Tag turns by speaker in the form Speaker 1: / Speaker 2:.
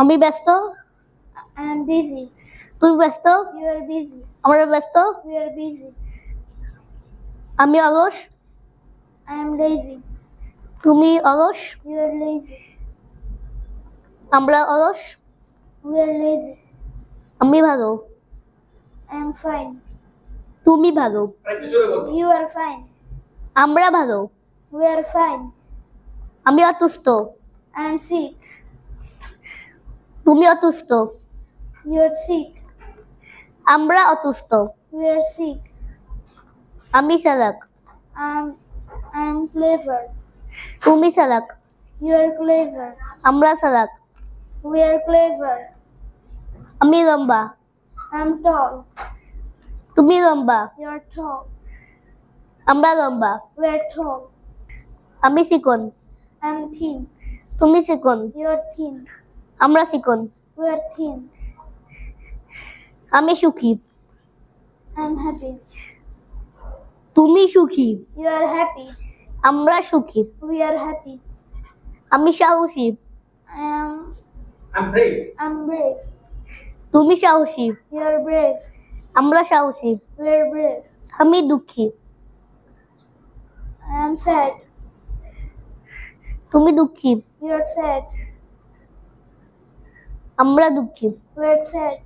Speaker 1: আমি ব্যস্ত।
Speaker 2: I am busy.
Speaker 1: তুমি ব্যস্ত।
Speaker 2: You are busy.
Speaker 1: আমরা ব্যস্ত।
Speaker 2: We are busy.
Speaker 1: আমি অলস।
Speaker 2: I am lazy.
Speaker 1: তুমি অলস।
Speaker 2: You are lazy.
Speaker 1: আমরা অলস।
Speaker 2: We are lazy.
Speaker 1: আমি ভালো।
Speaker 2: I am fine.
Speaker 1: তুমি ভালো।
Speaker 2: You are fine.
Speaker 1: আমরা ভালো।
Speaker 2: We are fine.
Speaker 1: আমি অসুস্থ।
Speaker 2: I am sick.
Speaker 1: তুমি অসুস্থ।
Speaker 2: You are sick.
Speaker 1: আমরা অসুস্থ।
Speaker 2: We are sick.
Speaker 1: আমি চালাক।
Speaker 2: I am clever.
Speaker 1: তুমি চালাক।
Speaker 2: You are clever.
Speaker 1: আমরা চালাক।
Speaker 2: We are clever.
Speaker 1: আমি লম্বা।
Speaker 2: I am tall.
Speaker 1: তুমি লম্বা।
Speaker 2: You are tall.
Speaker 1: আমরা লম্বা।
Speaker 2: We are tall.
Speaker 1: আমি চিকন।
Speaker 2: I am thin.
Speaker 1: তুমি চিকন।
Speaker 2: You are thin.
Speaker 1: আমরা চিকন।
Speaker 2: We are thin.
Speaker 1: আমি সুখী।
Speaker 2: I am happy.
Speaker 1: তুমি সুখী।
Speaker 2: You are happy.
Speaker 1: আমরা সুখী।
Speaker 2: We are happy.
Speaker 1: আমি সাহসী।
Speaker 2: I'm brave. I'm brave.
Speaker 1: তুমি সাহসী।
Speaker 2: You are brave.
Speaker 1: আমরা সাহসী।
Speaker 2: We are brave.
Speaker 1: আমি দুঃখী।
Speaker 2: I am sad.
Speaker 1: তুমি দুঃখী।
Speaker 2: You are sad.
Speaker 1: আমরা দুঃখী।
Speaker 2: We are sad.